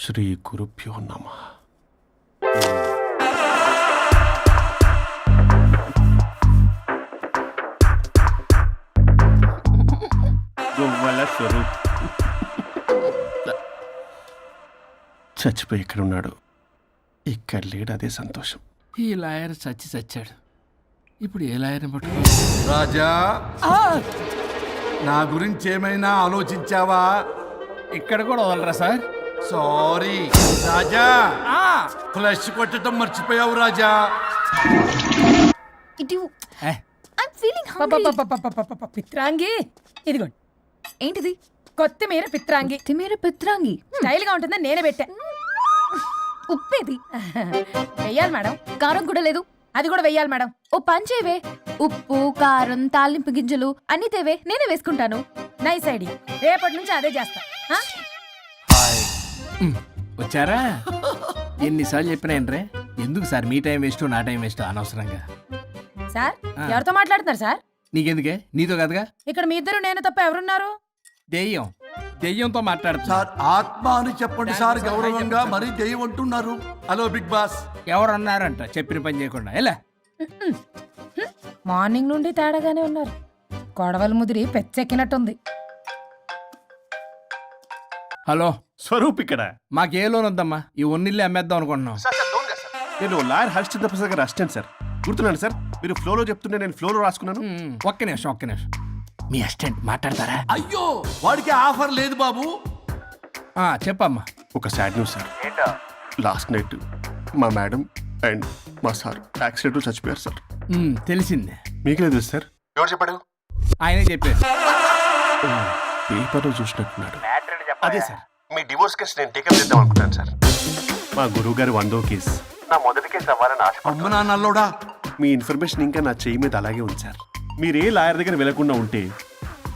శ్రీ గురుభ్యో నమః. గొవ్వల స్వరూప్ చచ్చిపోయి ఎక్కడున్నాడు? ఇక్కడ లేడు, అదే సంతోషం. ఈ లాయర్ చచ్చాడు. ఇప్పుడు ఏ లాయర్ని పట్టుకో? రాజా, నా గురించి ఏమైనా ఆలోచించావా? ఇక్కడ కూడా వదలరా సార్? సారీ రాజా, ఫ్లష్ కొట్టడం మర్చిపోయావు రాజా. పిత్రాంగి ఇదిగోండి. ఏంటిది? కొత్తిమీర పిత్రాంగి. పిత్రాంగి స్టైల్ గా ఉంటుందని నేనే పెట్టా. ఉప్పేది? వెయ్యాలి మేడం. కారం కూడా లేదు. అది కూడా వెయ్యాలి మేడం. ఓ పంచేవే, ఉప్పు కారం తాలింపు గింజలు అన్ని తేవే, నేనే వేసుకుంటాను. Nice idea. రేపటి నుంచి అదే చేస్తా. వచ్చారా? ఎన్నిసార్లు చెప్పినాయండ్రే, ఎందుకు సార్ మీ టైం వేస్ట్ నా టైం వేస్ట్ అనవసరంగా? సార్ ఎవరితో మాట్లాడుతున్నారు సార్? నీకెందుకే, నీతో కదగా. ఇక్కడ మీ ఇద్దరు నేను తప్ప ఎవరున్నారు? దెయ్యంతో మాట్లాడుతున్నా. సార్ ఆత్మ అని చెప్పండి సార్, గౌరవంగా. మరీ దెయ్యం అంటున్నారు. Hello big boss. ఎవరు అన్నారంట చెప్పిన పని చేయకుండా? ఎలా మార్నింగ్ నుండి తేడాగానే ఉన్నారు. గొడవల ముదిరి పెచ్చెక్కినట్టుంది. హలో స్వరూప్ ఇక్కడ. మాకే లోన్ వద్దమ్మా, ఈ ఒన్నిల్లు అమ్మేద్దాం అనుకుంటున్నాం. నేను లాయర్ హరిశ్చంద్ర ప్రసాద్ గారు అసిస్టెంట్ సార్. గుర్తున్నాను సార్, మీరు ఫ్లోలో చెప్తుంటే నేను ఫ్లోలో రాసుకున్నాను. ఒక్క నిమిషం. మీ అసిస్టెంట్ మాట్లాడతారా? అయ్యో, వాడికి ఆఫర్ లేదు బాబు. చెప్పమ్మా. ఒక sad news sir. Last night మా మేడం అండ్ మా సార్ యాక్సిడెంట్ చచ్చిపోయారు సార్. తెలిసిందే. మీకే తెలుసు సార్? ఎవరు చెప్పాడు? ఆయనే చెప్పారు. పేపర్లో చూసినట్టున్నాడు. అదే సార్, మీ డివోర్స్ కేసు నేను టేకప్ చేద్దాం అనుకుంటాను సార్. మా గురువు గారి 100వ కేసు నా మొదటి కేసు అవ్వాలని ఆశ. అమ్మ నాన్నల్లోడా, మీ ఇన్ఫర్మేషన్ ఇంకా నా చెయ్యి మీద అలాగే ఉంచారు. మీరే లాయర్ దగ్గర వెళ్లకుండా ఉంటే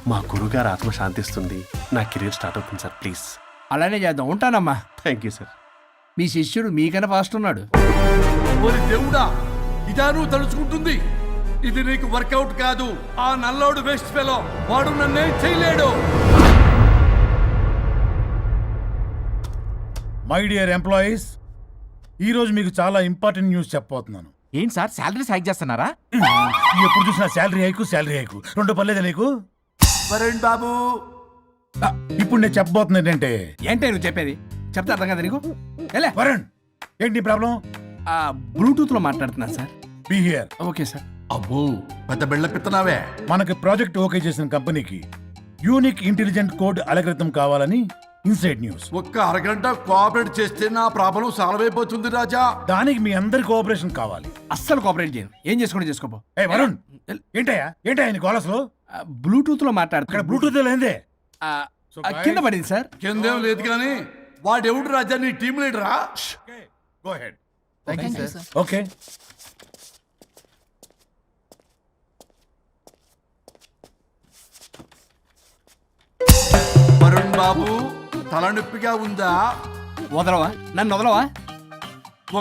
మా గురువుగారు ఆత్మ శాంతిస్తుంది, నా కెరీర్ స్టార్ట్ అవుతుంది సార్. ప్లీజ్ అలానే చేద్దాం. ఉంటానమ్మా. Thank you sir. మీ శిష్యుడు మీకన్నా ఫాస్ట్ ఉన్నాడు. ఓరి దేవుడా, ఇదా నువ్వు తలుచుకుంటుంది? ఇది నీకు వర్కౌట్ కాదు. ఆ నల్లోడు వేస్ట్ ఫెలో, వాడు నన్నేం చేయలేడు. మై డియర్ ఎంప్లాయీస్, ఈరోజు మీకు చాలా ఇంపార్టెంట్ న్యూస్ చెప్పబోతున్నాను. ఏంటి సార్, శాలరీస్ హైక్ చేస్తున్నారా? ఎప్పుడు చూసినా శాలరీ హైకు రెండు పర్లేదా నీకు? వరుణ్ బాబు, ఇప్పుడు నేను చెప్పబోతున్నా ఏంటంటే, ఏంటే నువ్వు చెప్పేది? చెప్తే అర్థం కదా నీకు? ఎలా వరుణ్, ఏంటి నీ ప్రాబ్లం? బ్లూటూత్ లో మాట్లాడుతున్నాను sir. Be here. Okay sir. అబ్బో, పెద్ద బిళ్ళ పిత్తనావే. మనకి ప్రాజెక్ట్ ఓకే చేసిన కంపెనీకి యూనిక్ ఇంటెలిజెంట్ కోడ్ అలకృతం కావాలని ఇన్సైడ్ న్యూస్. ఒక్క అరగంట కోఆపరేట్ చేస్తే నా ప్రాబ్లం సాల్వ్ అయిపోతుంది రాజా. దానికి మీ అందరి కోఆపరేషన్ కావాలి. అస్సలు కోఆపరేట్ చేయను. ఏం చేసుకోండి చేసుకోపో. ఏ వరుణ్, ఏంటయ్యా నీ గోలస్లో? బ్లూటూత్ లో ఇక్కడ మాట్లాడుతున్నా. బ్లూటూత్ లేదే. కింద పడింది సార్. కిందేం లేదు కానీ వాడెవడు రాజా, నీ టీం లీడరా? Go head. Sir. Okay. Varun బాబు, తలనొప్పిగా ఉందా? వదలవా? నన్ను వదలవా?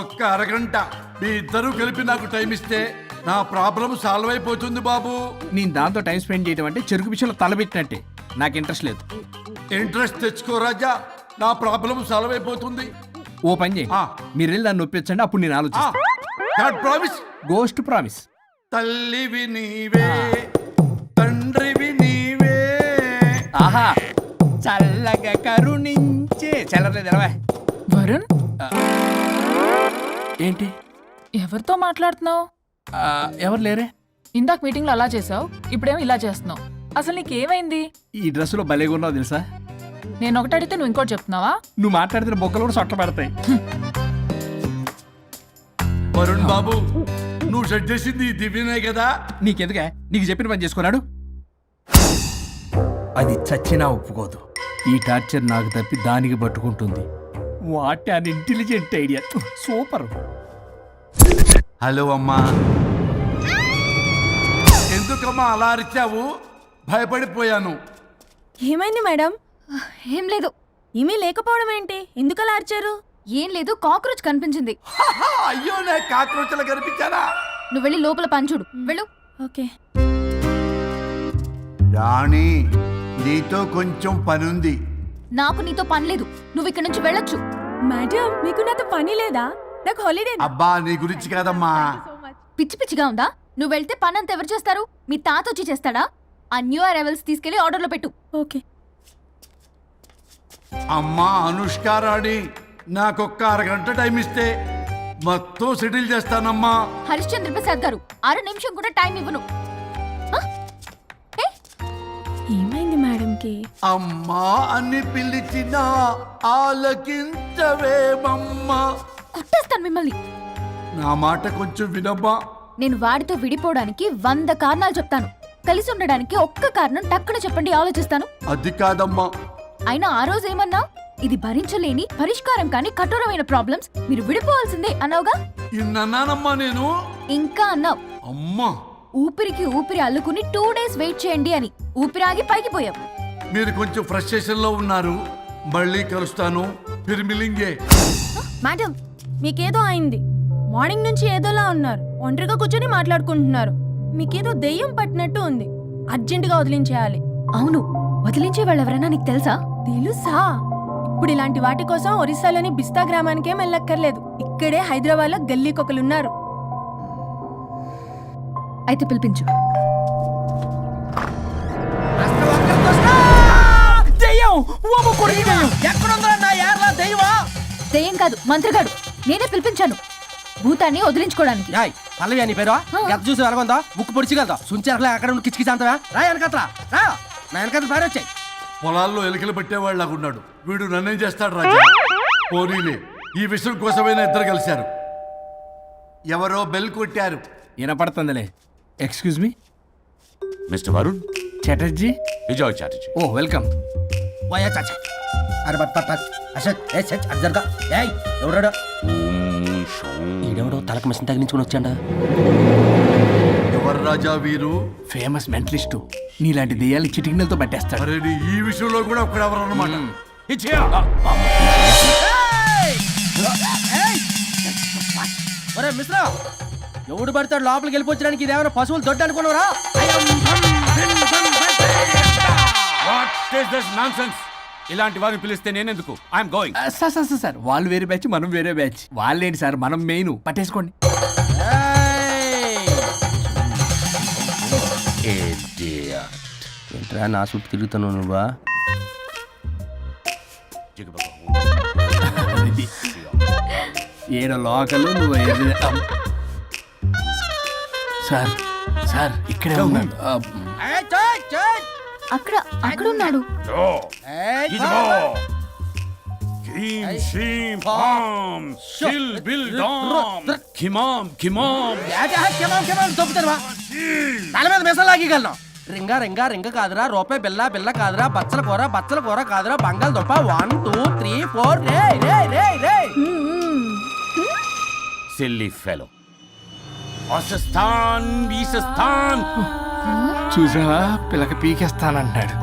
ఒక్క అరగంట మీ ఇద్దరూ కలిపి నాకు టైం ఇస్తే నా ప్రాబ్లం సాల్వ్ అయిపోతుంది బాబు. నేను దాంతో టైం స్పెండ్ చేయడం అంటే చెరుకు పిచ్చలో తలబెట్టినట్టే. నాకు ఇంట్రెస్ట్ లేదు. ఇంట్రెస్ట్ తెచ్చుకో రాజా, నా ప్రాబ్లం సాల్వ్ అయిపోతుంది. ఓ పని చేయండి, మీరు వెళ్ళి దాన్ని నొప్పించండి, అప్పుడు నేను ఆలోచిస్తాను. ప్రామిస్. Ghost promise. తల్లివి నీవే, తండ్రివి నీవే. ఆహా, చల్లగా కరుణించే. చల్లలేదు ఎలవా. వరుణ్, ఏంటి ఎవరితో మాట్లాడుతున్నావు? ఎవరు లేరే? ఇందాక మీటింగ్ లో అలా చేసావు, ఇప్పుడేమో ఇలా చేస్తున్నావు. అసలు నీకేమైంది? ఈ డ్రెస్సులో భలేగా ఉన్నావు తెలుసా? నేను ఒకటి అడిగితే నువ్వు ఇంకోటి చెప్తున్నావా? నువ్వు మాట్లాడితే బొక్కలు కూడా సొట్ట పడతాయి. వరుణ్ బాబు, నువ్వు సెట్ చేసింది ఈ దివ్యనే కదా? నీకెందుకే? నీకు చెప్పిన పని చేసుకున్నాడు. అది చచ్చినా ఒప్పుకోదు. ఈ టార్చర్ నాకు తప్పి దానికి పట్టుకుంటుంది. What an intelligent idea. Super. Hello అమ్మా. ఎందుకమ్మా అలా అరిచావు? భయపడిపోయాను. ఏమైంది మేడం? ఏం లేదు. ఏమీ లేకపోవడం ఏంటి? ఎందుకు అలా అరిచారు? ఏం లేదు, కాక్రోచ్ కనిపించింది. అయ్యో, నాకు కాక్రోచ్లు కనిపించారా? నువ్వు వెళ్ళి లోపల పని చూడు. వెళ్ళు. ఓకే. రాణి, నీతో కొంచెం పనుంది. నాకు నీతో పని లేదు, నువ్వు ఇక్కడ నుంచి వెళ్ళొచ్చు. మేడం మీకు నాతో పని లేదా? నాకు హాలిడే. అబ్బా నీ గురించి కాదమ్మా. పిచ్చి పిచ్చిగా ఉందా? నువ్వు వెళ్తే పని అంతా ఎవరు చేస్తారు? మీ తాత వచ్చి చేస్తాడా? ఆ న్యూ అరైవల్స్ తీసుకెళ్లి ఆర్డర్లో పెట్టు. ఓకే. అమ్మా అనుష్కారాణి, నాకొక్క అరగంట టైం ఇస్తే మొత్తం సెటిల్ చేస్తానమ్మా. హరిశ్చంద్ర ప్రసాద్ గారు 6 నిమిషం కూడా టైం ఇవ్వను. ఏమైంది మేడంకి? అమ్మా అని పిలిచినా ఆలకించవేమమ్మా. కొట్టేస్తాను మిమ్మల్ని. నా మాట కొంచెం వినమ్మా. నేను వాడితో విడిపోవడానికి 100 కారణాలు చెప్తాను. కలిసి ఉండడానికి ఒక్క కారణం టక్కున చెప్పండి, ఆలోచిస్తాను. అది కాదమ్మా. అయినా ఆ రోజు ఏమన్నా? ఇది భరించలేని పరిష్కారం కాని కఠోరమైన ప్రాబ్లమ్స్, మీరు విడిపోవాల్సిందే అన్నావుగా. ఇన్నానమ్మా నేను. ఇంకా అన్నావు. అమ్మా ఊపిరికి ఊపిరి అల్లుకుని 2 days వెయిట్ చేయండి అని. ఊపిరాగి పైకి పోయావు. మీరు కొంచెం ఫ్రస్ట్రేషన్ లో ఉన్నారు. మళ్ళీ కలుస్తాను. ఫిర్మిలింగే. మేడం మీకేదో అయింది. మార్నింగ్ నుంచి ఏదోలా ఉన్నారు. ఒంటరిగా కూర్చొని మాట్లాడుకుంటున్నారు. మీకేదో దెయ్యం పట్టినట్టు ఉంది. అర్జెంటుగా వదిలించేయాలి. అవును, వదిలించే వాళ్ళు ఎవరైనా నీకు తెలుసా? తెలుసా? ఇప్పుడు ఇలాంటి వాటి కోసం ఒరిస్సాలోని బిస్తా గ్రామానికేం వెళ్ళక్కర్లేదు. ఇక్కడే హైదరాబాద్ లో గల్లీకొకలున్నారు. అయితే పిలిపించు. దెయ్యం కాదు, మంత్రగాడు. నేనే పిలిపించాను భూతాన్ని వదిలించుకోవడానికి. పల్లవి అని పేరు ఆ. గత చూసి వెలగొందా ముక్కు పొడిచిగలదా సుంచరలే అక్కడ ఉండి కిచకిచ అంతవా రా వెనకత్రా రా నా వెనకత్ర పారి వచ్చాయి. పొలాల్లో ఎలికలు పెట్టేవాళ్ళగా ఉన్నాడు వీడు. నన్నేం చేస్తాడు రాజా? పోనీలే, ఈ విషయం కోసమైనా ఇద్దరు కలిశారు. ఎవరో బెల్ కొట్టారు. వినపడుతుందిలే. Excuse me mister Varun, Chatterjee. Vijay Chatterjee. Oh welcome. వాయా చాచా అరే బట్ పట్ అసత్ ఏ సచ్ అర్జర్గా ఏయ్ ఎవరాడు? ఈడెవడో తలకు మిషన్ తగిలించుకుని వచ్చాడా? ఎవరు రాజా వీరు? Famous mentalist. నీలాంటి దెయ్యాలు చిటికినలతో పట్టేస్తాడు. అరే నీ ఈ విషయంలో కూడా ఒకడెవరు అన్నమాట. ఒరే మిశ్రా ఎవడు పడతాడు లోపలికి వెళ్ళిపోవడానికి? ఇదేమైనా పశువులు దొడ్డు అనుకున్నారా? ఇలాంటి వారిని పిలిస్తే నేనెందుకు? I'm going. సార్ వాళ్ళు వేరే బ్యాచ్, మనం వేరే బ్యాచ్. వాళ్ళేంటి సార్, మనం మెయిన్. పట్టేసుకోండి. ఏంట్రా నా చుట్టూ తిరుగుతున్నావు నువ్వా? ఏడ లోకలు నువ్వు సార్ సార్ ఇక్కడే ఉన్నాడు. అక్కడ అక్కడ ఉన్నాడు. తల మీద మెసలాగలను. రింగా రింగా రింగ కాదురా, రూపాయి బిల్ల బిల్ల కాదురా, బచ్చల కూర కాదురా, బంగాళదుంప 1 2 3 4 రే రే రే రే. Silly fellow. వాసస్థాన్ వీసస్థాన్ చూసావా, పిల్లకి పీకేస్తానంటాడు.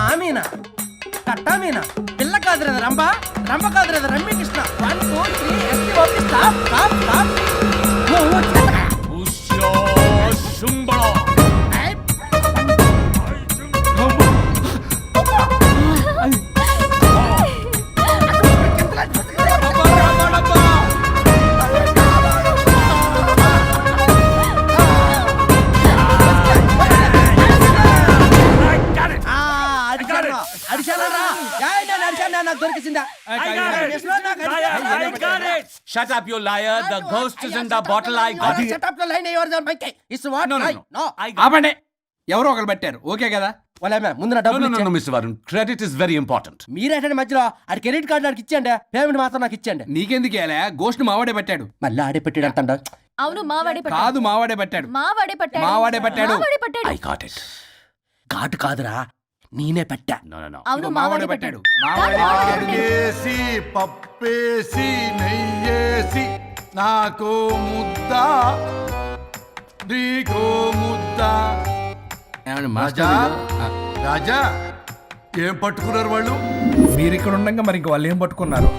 ఆమీనా కట్టామీనా పిల్ల కాదురా రంభ, రంభ కాదురా Ramya Krishna. 1 2 3 ST OP stop stop stop. Shut up, you liar. The ghost is in the bottle. I got it. Shut up the line. Yours are my case. It's what? No. ఆపండి. ఎవరో ఒకరు పెట్టారు. Okay కదా? ముందు నా డబ్బులు No, Mr. Varun. Credit is very important. మీరేంటంటే మధ్యలో ఆడి క్రెడిట్ కార్డు నాకు ఇచ్చేయండి, పేమెంట్ మాత్రం నాకు ఇచ్చేయండి. నీకెందుకు ఇలా? గోస్ట్ మావాడే పెట్టాడు. మళ్ళీ ఆడే పెట్టాడు అంటాడు. అవును, మావాడే పట్టాడు. కాదు, మావాడే పెట్టాడు. మావాడే పట్టాడు. మావాడే పట్టాడు. మావాడే పట్టాడు. I got it. ఘాటు కాదురా, నేనే పెట్టా. No. అవును, మావాడే మావాడే పెట్టాడు. పట్టాడు. మావాడే పెట్టాడు. ఆకేసి పప్పేసి నెయ్యేసి నాకు ముద్ద నీకో ముద్ద. ఏమండి రాజా మాస్టర్? రాజా ఏం పట్టుకున్నారు వాళ్ళు? మీరు ఇక్కడ ఉండగా మరి ఇంక వాళ్ళు ఏం పట్టుకున్నారు?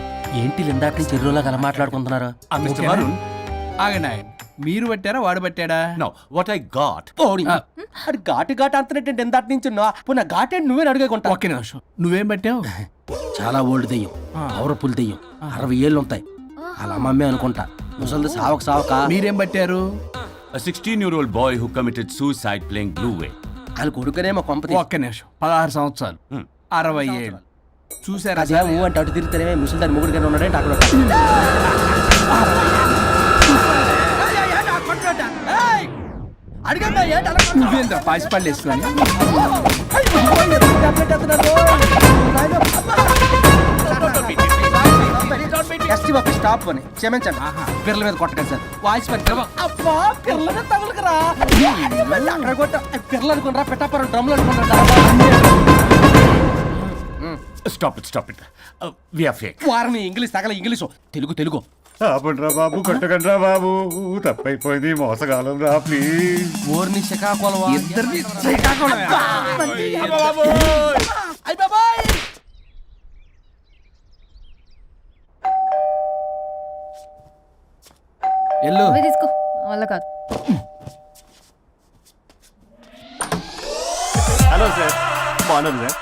ఏంటి ఇందాక నుంచి చెరువులా కల మాట్లాడుకుంటున్నారు? Mr. Varun. ఆగండి ఆగండి. మీరు పట్టారా వాడు పట్టాడా? No, what I got. పోనీ అది ఘాటు ఘాటు అంతనేటంటే ఎందాటి నుంచి నా ఘాటే నువ్వే అడుగుకుంటా. ఒక్క నిమిషం, నువ్వేం పట్టావు? చాలా ఓల్డ్ దెయ్యం, పవర్ఫుల్ దెయ్యం, 60 ఏళ్ళు ఉంటాయి. అలా అమ్మమ్మే అనుకుంటా. ముసలిది సావక మీరేం పట్టారు? A 16-year-old boy who committed suicide playing Blue Whale. వాళ్ళ కొడుకునేమో కొంపతి. ఒక్క నిమిషం, 16 సంవత్సరాలు, 60 ఏళ్ళు. చూసారా అదే ఊ అంటే అటు తిరిగితేనే ముసలి దాని ముగ్గురు గారు ఉన్నాడంటే అక్కడ అడిగండి నువ్వేంద్ర పాసిపళ్ళు వేసుకొని స్టాప్ అని క్షమించండి. పిల్లల మీద కొట్టకండి సార్. వాయిస్ అబ్బా పిల్లల మీద తగులుకురా అక్కడ కొట్ట పిల్లలు అనుకున్నారా పెట్టాపరం డ్రమ్లు అనుకున్నారా? Stop it. We are fake. వారిని ఇంగ్లీష్ తగల ఇంగ్లీషు తెలుగు ఆపండ్రా బాబు, కొట్టకండ్రా బాబు, తప్పైపోయింది, మోసగాలం రా ప్లీజ్. ఊరిని శ్రీకాకుళం ఇద్దరిని శ్రీకాకుళం. ఎల్లు నువ్వే తీసుకో, వల్ల కాదు. హలో సార్, బాగున్నాను సార్.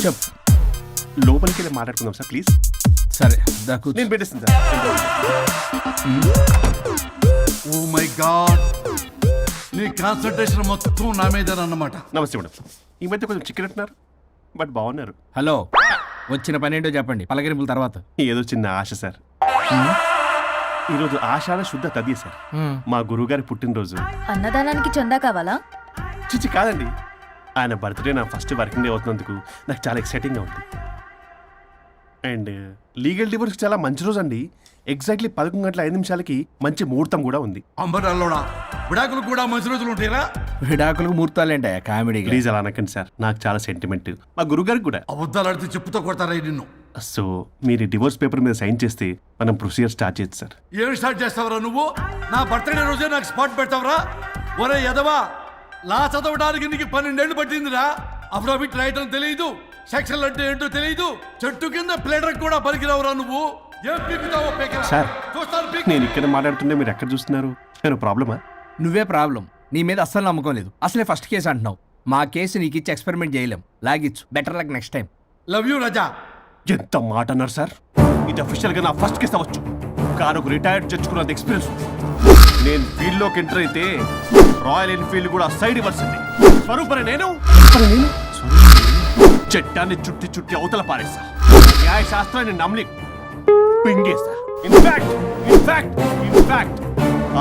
చెప్పు. లోపలికి వెళ్ళి మాట్లాడుకుందాం సార్ ప్లీజ్. సరే దాకు నేను పెట్టేస్తాను సార్. ఓ మై గాడ్, నీ కాన్సన్ట్రేషన్ మొత్తం నా మీదనన్నమాట. నమస్తే మేడం. ఈ మధ్య కొంచెం చికెన్ అంటున్నారు, బట్ బాగున్నారు. హలో, వచ్చిన పని ఏంటో చెప్పండి, పలకరింపుల తర్వాత. ఏదో చిన్న ఆశ సార్. ఈరోజు ఆషాఢ శుద్ధ తదియ సార్, మా గురువుగారి పుట్టినరోజు. అన్నదానానికి చందా కావాలా? చిచ్చి కాదండి, ఆయన బర్త్డే నా ఫస్ట్ వర్కింగ్ డే అవుతున్నందుకు నాకు చాలా ఎక్సైటింగ్గా ఉంది. అండ్ లీగల్ డివోర్స్కి చాలా మంచి రోజు అండి. ఎగ్జాక్ట్లీ 11:05 మంచి ముహూర్తం కూడా ఉంది. అంబరాల్లోడా విడాకులు కూడా మంచి రోజులు ఉంటాయిరా? విడాకులకు ముహూర్తాలేంటా కామెడీ? ప్లీజ్ అలా అనకండి సార్, నాకు చాలా సెంటిమెంట్, మా గురుగారికి కూడా. అబద్ధాలు ఆడితే చెప్పుతో కొడతారా నిన్ను? సో మీరు డివోర్స్ పేపర్ మీద సైన్ చేస్తే మనం ప్రొసీజర్ స్టార్ట్ చేయొచ్చు సార్. ఏం స్టార్ట్ చేస్తావరా నువ్వు? నా బర్త్డే రోజే నాకు స్పాట్ పెడతావరా? ఒరే ఎదవా, లా చదవడానికి నీకు 12 ఏళ్ళు పట్టిందిరా. అఫిడవిట్ రాయటం తెలియదు, సెక్షన్లు అంటే ఏంటో తెలియదు, చెట్టు కింద ప్లేడర్ కూడా పలికిరావురా నువ్వు. ఏం పీకుతావో సార్, నేను ఇక్కడ మాట్లాడుతుంటే మీరు ఎక్కడ చూస్తున్నారు? నేను ప్రాబ్లమా? నువ్వే ప్రాబ్లం. నీ మీద అస్సలు నమ్మకం లేదు. అసలే ఫస్ట్ కేసు అంటున్నావు. మా కేసు నీకు ఇచ్చి ఎక్స్పెరిమెంట్ చేయలేం. లాగిచ్చు, better luck next time. Love you రాజా. ఎంత మాట అన్నారు సార్? ఇది అఫీషియల్గా నా ఫస్ట్ కేసు అవ్వచ్చు, కానీ ఒక రిటైర్డ్ జడ్జ్కున్నంత ఎక్స్పీరియన్స్. నేను ఫీల్డ్లోకి ఎంటర్ అయితే రాయల్ ఎన్ఫీల్డ్ కూడా సైడ్ ఇవ్వాల్సింది. స్వరూపనే నేను చట్టాన్ని చుట్టి అవతల పారేస్తా. న్యాయ శాస్త్రాన్ని నమ్మి పింగేస్తా. ఇన్ఫాక్ట్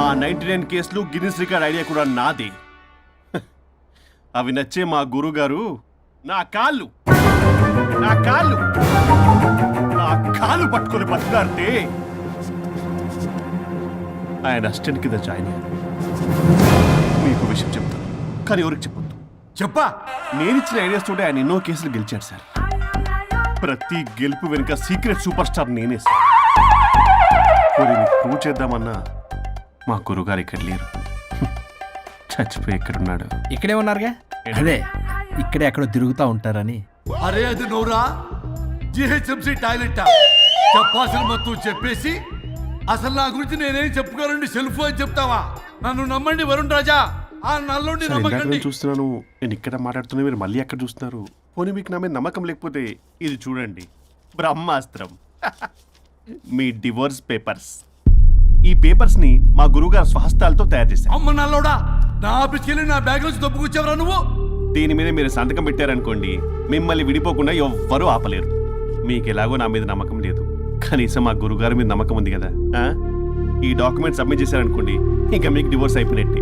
ఆ 99 కేసులు గిన్నిస్ రికార్డ్ ఐడియా కూడా నాదే. అవి నచ్చే మా గురుగారు నా కాళ్ళు పట్టుకొని బతుకాడితే ఆయన అసిస్టెంట్ కింద జాయిన్ అయ్యాను. మీకు విషయం చెప్తాను, కానీ ఎవరికి చెప్పొద్దు. చెప్పా, నేనిచ్చిన ఐడియాస్ తోటి ఆయన ఎన్నో కేసులు గెలిచాడు సార్. ప్రతి గెలుపు వెనుక సీక్రెట్ సూపర్ స్టార్ నేనే సార్. ప్రూవ్ చేద్దామన్నా మా గురుగారు ఇక్కడ లేరు. చచ్చిపోయి ఎక్కడున్నాడు? ఇక్కడే ఉన్నారుగా. అదే ఇక్కడే ఎక్కడో తిరుగుతూ ఉంటారని. అరే అది నోరా, జిహెచ్ఎంసీ టాయిలెట్ చెప్పాల్సిన మొత్తం చెప్పేసి అసలు నా గురించి నేనేం చెప్పుకోనండి సెల్ఫ్ అని చెప్తావా? నన్ను నమ్మండి వరుణ్ రాజా, ఆ నల్లుండి నమ్మకండి. చూస్తున్నాను, నేను ఇక్కడ మాట్లాడుతున్నా, మీరు మళ్ళీ ఎక్కడ చూస్తున్నారు? పోనీ మీకు నా మీద నమ్మకం లేకపోతే ఇది చూడండి, బ్రహ్మాస్త్రం. మీ డివోర్స్ పేపర్స్. ఈ పేపర్స్ ని మా గురువుగారు స్వహస్తాలతో తయారు చేశారు. అమ్మ నల్లోడా, నా ఆఫీస్కి వెళ్ళి నా బ్యాగ్ నుంచి దొప్పుకొచ్చావరా నువ్వు? దీని మీద మీరు సంతకం పెట్టారనుకోండి, మిమ్మల్ని విడిపోకుండా ఎవ్వరూ ఆపలేరు. మీకు ఎలాగో నా మీద నమ్మకం లేదు, కనీసం మా గురుగారి మీద నమ్మకం ఉంది కదా. ఈ డాక్యుమెంట్ సబ్మిట్ చేశారనుకోండి, ఇంకా మీకు డివోర్స్ అయిపోయినట్టే.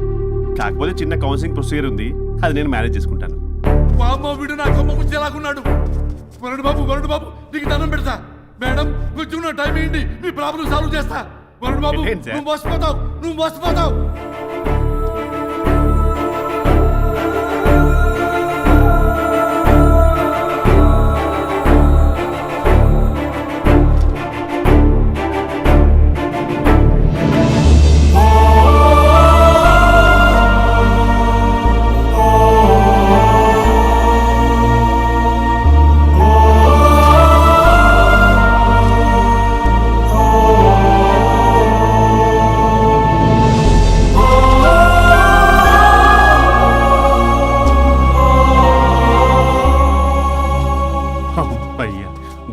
కాకపోతే చిన్న కౌన్సిలింగ్ ప్రొసీజర్ ఉంది, అది నేను మేనేజ్ చేసుకుంటాను. వీడు నా కొమ్మ గురించి ఎలాగున్నాడు? వరుణ్ బాబు నీకు దండం పెడతా. మేడం కొంచెం నా టైం ఏంటి, మీ ప్రాబ్లం సాల్వ్ చేస్తా. వరుణ్ బాబు నువ్వు మోసపోతావు.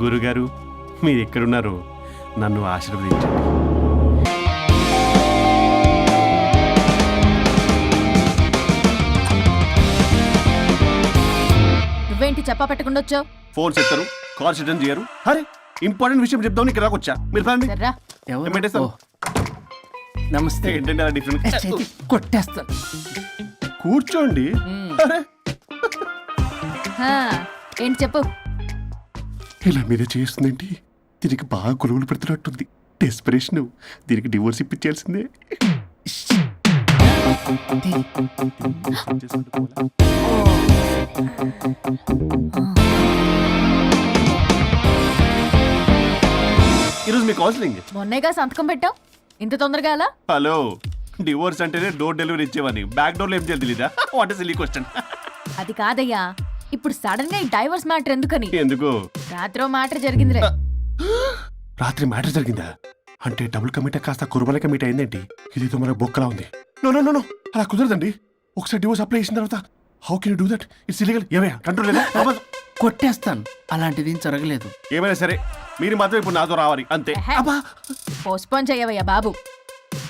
గురుగారు మీరు ఎక్కడున్నారో నన్ను ఆశీర్వదించండి. నువ్వేంటి చెప్పా పెట్టకుండా వచ్చావు? ఫోన్ చెప్తారు, కాల్ అటెండ్ చేయరు. అరే ఇంపార్టెంట్ విషయం చెప్దామని ఇక్కడ వచ్చా. మీరు పదండి. సర్రా. ఎవరు? పెట్టేస్తాను. ఓ. నమస్తే. ఏంటంటే అలా డిఫరెంట్. కొట్టేస్తాను. కూర్చోండి. అరే హా, ఏంటి చెప్పు. ఇలా మీద చేస్తుందేంటి? దీనికి బాగా గొలుగులు పెడుతున్నట్టుంది. డెస్పిరేషన్. దీనికి డివోర్స్ ఇప్పించాల్సిందే. ఈరోజు మీ కౌన్సిలింగ్. మొన్నేగా సంతకం పెట్టావు, ఇంత తొందరగా అలా? హలో, డివోర్స్ అంటేనే డోర్ డెలివరీ ఇచ్చేవని బ్యాక్ డోర్ లో ఏం చేయాలి తెలీదా? What is silly question. అది కాదయ్యా, ఇప్పుడు సడన్ గా ఈ డైవర్స్ మ్యాటర్ ఎందుకని? ఎందుకు? రాత్రో మ్యాటర్ జరిగిందిలే. రాత్రి మ్యాటర్ జరిగిందా? అంటే డబుల్ కమిట్ కాస్త కుర్బల కమిట్ అయిందేంటి? ఇదేదో మనకు బొక్కలా ఉంది. నో నో నో నో, అలా కుదరదండి. ఒకసారి డివోర్స్ అప్లై చేసిన తర్వాత how can you do that? It's illegal. ఏమయ్యా కంట్రోల్ లేదా? కొట్టేస్తాను. అలాంటిది ఏం జరగలేదు. ఏమైనా సరే మీరు మాత్రం ఇప్పుడు నాతో రావాలి అంతే. అబ్బా, పోస్ట్పోన్ చేయవయ్యా బాబు.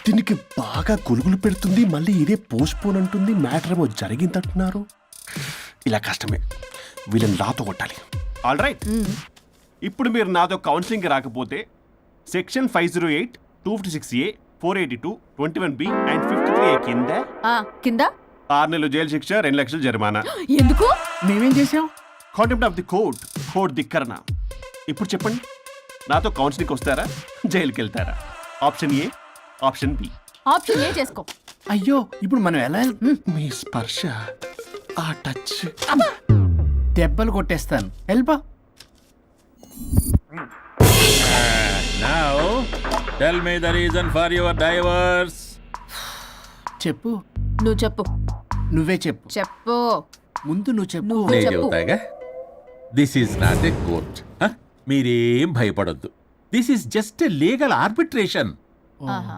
దీనికి బాగా గొలుగులు పెడుతుంది, మళ్ళీ ఇదే పోస్ట్పోన్ అంటుంది. మ్యాటర్ ఏమో జరిగిందంటున్నారు. ఇలా కష్టమే. వీళ్ళని నాతో కొట్టాలి. ఆల్ రైట్, ఇప్పుడు మీరు నాతో కౌన్సిలింగ్కి రాకపోతే section 508, 256A, 482, 21B and 53A కింద కింద 6 నెలలు జైలు శిక్ష, 2 లక్షలు జరిమానా. ఎందుకు? మేమేం చేసాం? Contempt of the court, court ధిక్కరణ. ఇప్పుడు చెప్పండి, నాతో కౌన్సిలింగ్కి వస్తారా, జైలుకి వెళ్తారా? Option A, option B. Option A చేసుకో. అయ్యో, ఇప్పుడు మనం ఎలా మీ స్పర్శ, ఆ టచ్. దెబ్బలు కొట్టేస్తాను. వెళ్ళిపో. Now, tell me the reason for your divorce. చెప్పు. నువ్వు చెప్పు. నువ్వే చెప్పు. చెప్పు. ముందు నువ్వు చెప్పు. నువ్వు నేను చెప్పు. చెబుతాగా. This is not a court. మీరేం భయపడొద్దు. This is just a legal arbitration. ఆహా.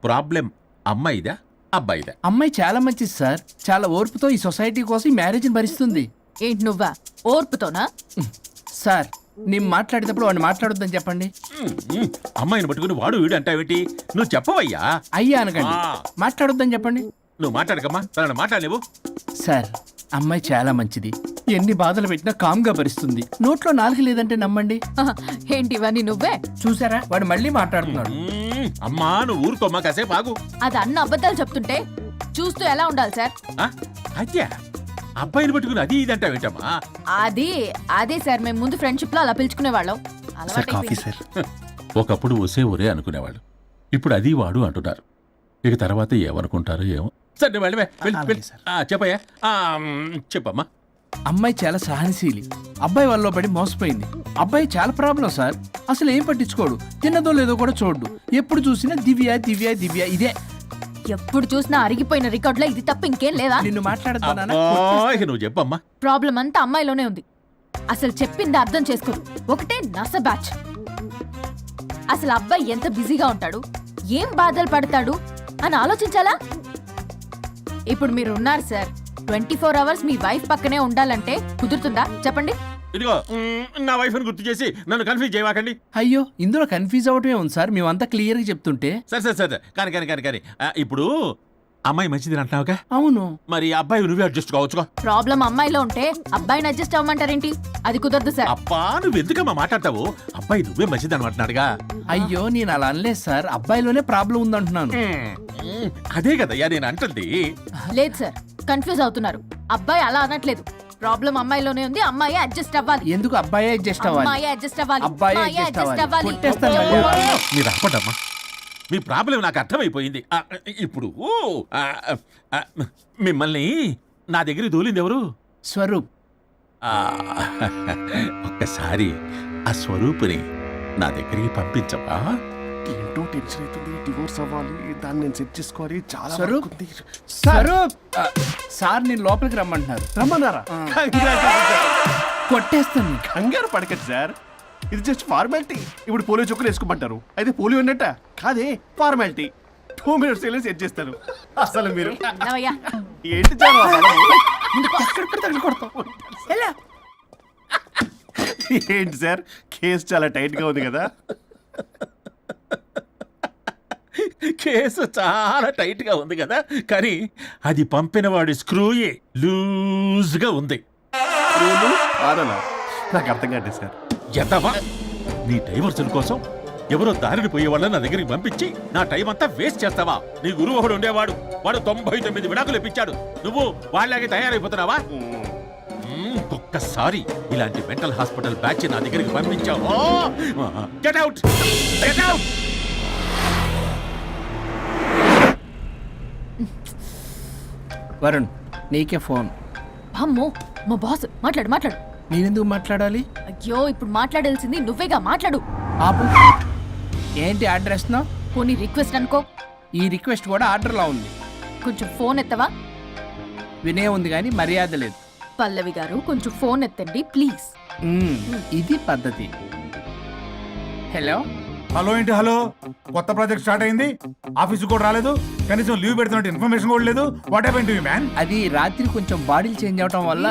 ప్రాబ్లం అమ్మాయిదా అబ్బాయిదా? అమ్మాయి చాలా మంచిది సార్. చాలా ఓర్పుతో ఈ సొసైటీ కోసం ఈ మ్యారేజ్ని భరిస్తుంది. ఏంటి నువ్వా? ఓర్పుతోనా? సార్, నేను మాట్లాడేటప్పుడు వాడిని మాట్లాడొద్దని చెప్పండి. అమ్మాయిని పట్టుకుని వాడు వీడు అంటావేంటి? నువ్వు చెప్పవయ్యా. అయ్యా అనకండి. ఆ. మాట్లాడొద్దని చెప్పండి. నువ్వు మాట్లాడకమ్మా, తనని మాట్లాడలేవు. సార్, అమ్మాయి చాలా మంచిది. ఎన్ని బాధలు పెట్టినా కామ్గా భరిస్తుంది. నోట్లో నాలుగు లేదంటే నమ్మండి. ఏంటి ఇవన్నీ నువ్వే? చూసారా, వాడు మళ్ళీ మాట్లాడుతున్నాడు. అమ్మా నువ్వు ఊరుకోమ్మా, కాసేపు ఆగు. అది అన్న అబద్ధాలు చెప్తుంటే చూస్తూ ఎలా ఉండాలి సార్? అయ్యా, అబ్బాయిని పట్టుకుని అది ఇది అంటావేంటమ్మా? అదే సార్, మేము ముందు ఫ్రెండ్షిప్ లో అలా పిలుచుకునే వాళ్ళం. Sir coffee sir. ఒకప్పుడు ఒసే ఒరే అనుకునేవాళ్ళు, ఇప్పుడు అది వాడు అంటున్నారు. ఇక తర్వాత ఏమనుకుంటారో ఏమో. సరే వెళ్ళవే, చెప్పయ్యా. చెప్పమ్మా. అమ్మాయి చాలా సహనశీలి. అబ్బాయి వాళ్ళలో పడి మోసపోయింది. అబ్బాయి చాలా ప్రాబ్లం సార్. అసలు ఏం పట్టించుకోడు. తిన్నదో లేదో కూడా చూడు. ఎప్పుడు చూసినా దివ్య దివ్య దివ్య ఇదే. ఎప్పుడు చూసినా అరిగిపోయిన రికార్డ్ లో ఇది తప్ప ఇంకేం లేదా? నిన్ను మాట్లాడతానా? ఇక నువ్వు చెప్పమ్మా. ప్రాబ్లం అంతా అమ్మాయిలోనే ఉంది. అసలు చెప్పింది అర్థం చేసుకోరు. ఒకటే నస బ్యాచ్. అసలు అబ్బాయి ఎంత బిజీగా ఉంటాడు, ఏం బాధలు పడతాడు అని ఆలోచించాలా? ఇప్పుడు మీరు ఉన్నారు సార్, 24 hours మీ వైఫ్ పక్కనే ఉండాలంటే కుదురుతుందా చెప్పండి? ఇదిగో నా వైఫ్ ని గుర్తు చేసి నన్ను కన్ఫ్యూజ్ చేయవాకండి. అయ్యో, ఇందులో కన్ఫ్యూజ్ అవటమే ఉంది సార్. మేమంతా క్లియర్ గా చెప్తుంటే. సరే కానీ ఇప్పుడు అమ్మాయి మంచిది అంటున్నావుగా? అవును. మరి అబ్బాయి నువ్వే అడ్జస్ట్ కావచ్చుగా. ప్రాబ్లం అమ్మాయిలో ఉంటే అబ్బాయిని అడ్జస్ట్ అవ్వమంటారేంటి? అది కుదరదు సార్. అబ్బా నువ్వు ఎందుకమ్మా మాట్లాడతావు? అబ్బాయి నువ్వే మంచిది అనమాటున్నాడుగా. అయ్యో, నేను అలా అనలేదు సార్. అబ్బాయిలోనే ప్రాబ్లం ఉందంటున్నాను. అదే కదయ్యా నేను అంటుంది. లేదు సార్, కన్ఫ్యూజ్ అవుతున్నారు. అబ్బాయి అలా అనట్లేదు. ప్రాబ్లం అమ్మాయిలోనే ఉంది. అమ్మాయి అడ్జస్ట్ అవ్వాలి. ఎందుకు అబ్బాయి అడ్జస్ట్ అవ్వాలి? అమ్మాయి అడ్జస్ట్ అవ్వాలి. అబ్బాయి అమ్మాయి adjust adjust అవ్వాలి. అవ్వాలి. కొట్టేస్తాను మళ్ళీ. మీరు ఆపడమ్మా, మీ ప్రాబ్లం నాకు అర్థమైపోయింది. ఇప్పుడు మిమ్మల్ని నా దగ్గర దూలింది ఎవరు? స్వరూప్. ఒక్కసారి ఆ స్వరూపుని నా దగ్గరికి పంపించవా? ఏంటో టెన్షన్ అవుతుంది. డివోర్స్ అవ్వాలి, దాన్ని నేను సెట్ చేసుకోవాలి. చాలా స్వరూప్. వర్క్ ఉంది. స్వరూప్. సార్, నేను లోపలికి రమ్మంటున్నారు. రమ్మన్నారా? కొట్టేస్తాను. కంగారు పడకండి సార్, ఇది జస్ట్ ఫార్మాలిటీ. ఇప్పుడు పోలియో చుక్కలు వేసుకోమంటారు, అయితే పోలియో ఉన్నట్ట కాదే, ఫార్మాలిటీ. 2 minutes సెట్ చేస్తారు. అసలు మీరు నవ్వయ్యా. ఏంటి చాలా ఎక్కడ కొడతావు? ఎలా? ఏంటి సార్ కేసు చాలా టైట్గా ఉంది కదా? కేసు చాలా టైట్ గా ఉంది కదా, కానీ అది పంపిన వాడి స్క్రూయే లూజ్ గా ఉంది. రూలు ఆడలా నాకు అర్థం కాదు సార్. ఎదవా, నీ డైవర్సన్ కోసం ఎవరో దారిని పోయే వాళ్ళని నా దగ్గరికి పంపించి నా టైం అంతా వేస్ట్ చేస్తావా? నీ గురువు ఒకడు ఉండేవాడు, వాడు 99 విడాకులు ఇప్పించాడు. నువ్వు వాళ్ళకి తయారైపోతున్నావా? ఒక్కసారి ఇలాంటి మెంటల్ హాస్పిటల్ బ్యాచ్ నా దగ్గరికి పంపించావు, get out, get out. Varun, నీకే ఫోన్. అమ్మో, మా బాస్. మాట్లాడు మాట్లాడు. నేనెందుకు మాట్లాడాలి? అయ్యో, ఇప్పుడు మాట్లాడాల్సింది నువ్వేగా, మాట్లాడు. ఆపు. ఏంటి ఆర్డర్ ఇస్తున్నావు? పోనీ రిక్వెస్ట్ అనుకో. ఈ రిక్వెస్ట్ కూడా ఆర్డర్లో ఉంది. కొంచెం ఫోన్ ఎత్తవా? వినే ఉంది కానీ మర్యాద లేదు. పల్లవి గారు, కొంచెం ఫోన్ ఎత్తండి ప్లీజ్. ఇది పద్ధతి. హలో. హలో ఏంటి హలో? కొత్త ప్రాజెక్ట్ స్టార్ట్ అయింది, ఆఫీసు కూడా రాలేదు, కనీసం లీవ్ పెడుతున్నట్టు ఇన్ఫర్మేషన్ కూడా లేదు. What happened to you man? అది రాత్రి కొంచెం బాడీలు చేంజ్ అవటం వల్ల.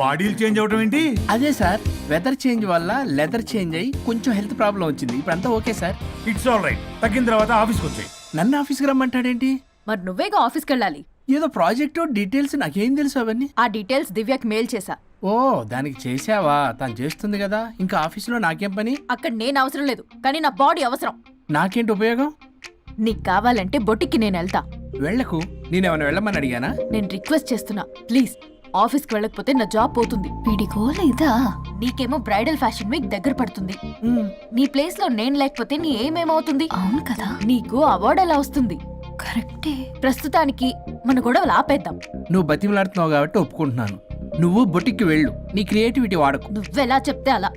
బాడీలు చేంజ్ అవటం ఏంటి? అదే సార్, వెదర్ చేంజ్ వల్ల లెదర్ చేంజ్ అయ్యి కొంచెం హెల్త్ ప్రాబ్లం వచ్చింది. ఇప్పుడు అంతా okay sir. It's all right. తగ్గిన తర్వాత ఆఫీస్కి వచ్చాయి. నన్ను ఆఫీస్కి రమ్మంటాడేంటి? మరి నువ్వేగా ఆఫీస్కి వెళ్ళాలి. ఏదో ప్రాజెక్టు డీటెయిల్స్ నాకేం తెలుసు అవన్నీ. ఆ డీటెయిల్స్ దివ్యకి మెయిల్ చేశా. ఓ, దానికి చేసావా? తను చేస్తుంది కదా, ఇంకా ఆఫీసులో నాకేం పని? అక్కడ నేను అవసరం లేదు, కానీ నా బాడీ అవసరం. నాకేంటి ఉపయోగం? నీకు కావాలంటే బొటిక్కి నేను వెళ్తా. వెళ్ళకు. నేనేమైనా వెళ్ళమని అడిగానా? నేను రిక్వెస్ట్ చేస్తున్నా ప్లీజ్. ఆఫీస్కి వెళ్ళకపోతే నా జాబ్ పోతుంది. వీడికోలా ఇదా? నీకేమో బ్రైడల్ ఫ్యాషన్ వీక్ దగ్గర పడుతుంది. నీ ప్లేస్ లో నేను లేకపోతే నీ ఏమేమవుతుంది? అవును కదా. నీకు అవార్డు ఎలా వస్తుంది? కరెక్టే. ప్రస్తుతానికి మన గొడవలు ఆపేద్దాం. నువ్వు బతిమలాడుతున్నావు కాబట్టి ఒప్పుకుంటున్నాను. నువ్వు బొటిక్కి వెళ్ళు, నీ క్రియేటివిటీ వాడకు. నువ్వెలా చెప్తే అలా.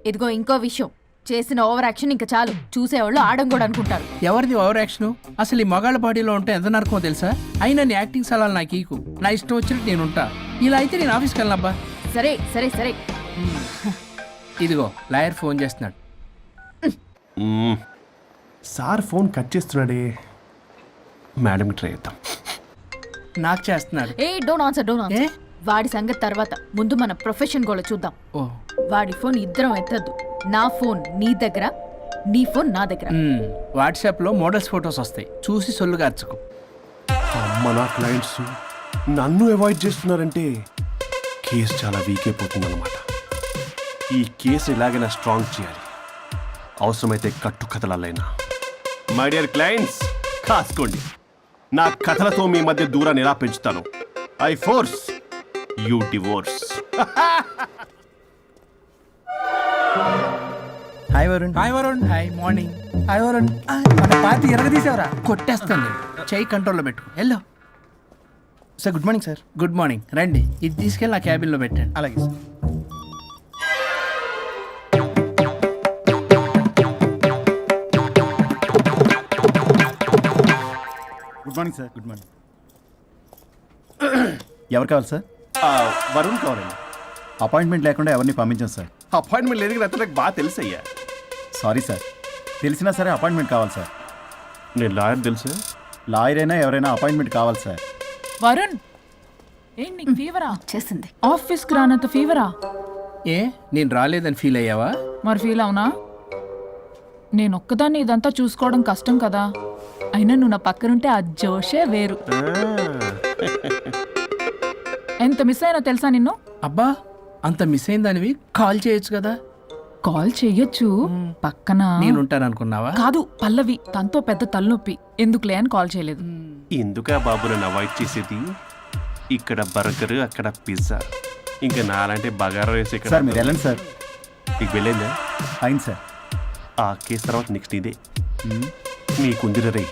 ఇదిగో ఇంకో విషయం, చేసిన ఓవర్ యాక్షన్ ఇంకా చాలు. చూసేవాళ్ళు ఆడం కూడా అనుకుంటారు. ఎవరిది ఓవర్ యాక్షన్? అసలు ఈ మగాళ్ళ బాడీలో ఉంటే ఎంత నరకమో తెలుసా? అయినా నీ యాక్టింగ్ సలాలు నాకు ఈకు. నా ఇష్టం వచ్చినట్టు నేను ఉంటా. ఇలా అయితే నేను ఆఫీస్కి వెళ్ళనబ్బా. సరే సరే సరే. ఇదిగో లాయర్ ఫోన్ చేస్తున్నాడు. సార్ ఫోన్ కట్ చేస్తున్నాడే. మేడం ట్రై చేద్దాం. నాకు చేస్తున్నాడు. ఏ డోంట్ ఆన్సర్, డోంట్ ఆన్సర్. వాడి సంగతి తర్వాత, ముందు మన ప్రొఫెషన్ గోల చూద్దాం. ఓ, వాడి ఫోన్ ఇద్దరం ఎత్తద్దు. నా ఫోన్ నీ దగ్గర, నీ ఫోన్ నా దగ్గర. వాట్సాప్లో మోడల్స్ ఫొటోస్ వస్తాయి, చూసి సొల్లుగా అర్చుకో. అమ్మ, నా క్లయింట్స్ నన్ను అవాయిడ్ చేస్తున్నారంటే కేసు చాలా వీక్ అయిపోతుంది అనమాట. ఈ కేసు ఎలాగైనా స్ట్రాంగ్ చేయాలి, అవసరమైతే కట్టు కథలైనా. మై డియర్ క్లయింట్స్, కాసుకోండి. నా కథలతో మీ మధ్య దూరాన్ని ఎలా పెంచుతాను. I force you divorce. Hi Varun. Hi Varun. Hi morning. Hi Varun. మన పార్టీ ఎరగదీసావరా? కొట్టేస్తాను. చెయ్యి కంట్రోల్లో పెట్టు. Hello sir, good morning sir. Good morning. రండి, ఇది తీసుకెళ్ళి నా క్యాబిన్లో పెట్టండి. అలాగే sir. Good morning sir. Good morning. ఎవరు కావాలి సార్? వరుణ్ కావాలండి. అపాయింట్మెంట్ లేకుండా ఎవరిని పంపించాం సార్. అపాయింట్మెంట్ లేదు కదా, నాకు బాగా తెలుసు అయ్యా. సారీ సార్, తెలిసినా సరే అపాయింట్మెంట్ కావాలి సార్. నేను లాయర్ తెలుసు. లాయర్ అయినా ఎవరైనా అపాయింట్మెంట్ కావాలి సార్. వరుణ్, ఏంటి నీకు ఫీవరా? చేసింది. ఆఫీస్కి రానంత ఫీవరా? ఏ, నేను రాలేదని ఫీల్ అయ్యావా? మరి ఫీల్ అవునా? నేను ఒక్కదాన్ని ఇదంతా చూసుకోవడం కష్టం కదా. అయినా నువ్వు నా పక్కనుంటే ఆ జోషే వేరు. ఎంత మిస్ అయినా తెలుసా నిన్ను? అబ్బా, అంత మిస్ అయిందానివి కాల్ చేయొచ్చు కదా. కాల్ చెయ్యొచ్చు, పక్కన నేనుంటాను అనుకున్నావా? కాదు, పల్లవి, తనతో పెద్ద తలనొప్పి, ఎందుకులే అని కాల్ చేయలేదు. ఎందుకా బాబు నన్ను అవాయిడ్ చేసేది? ఇక్కడ బర్గర్, అక్కడ పిజ్జా, ఇంకా నాలంటే బగారా వేసి ఇక్కడ. సార్ మీరు వెళ్ళండి సార్. నీకు వెళ్ళిందా? అయింది సార్. ఆ కేసు తర్వాత నెక్స్ట్ ఇదే. నీకుందిరే.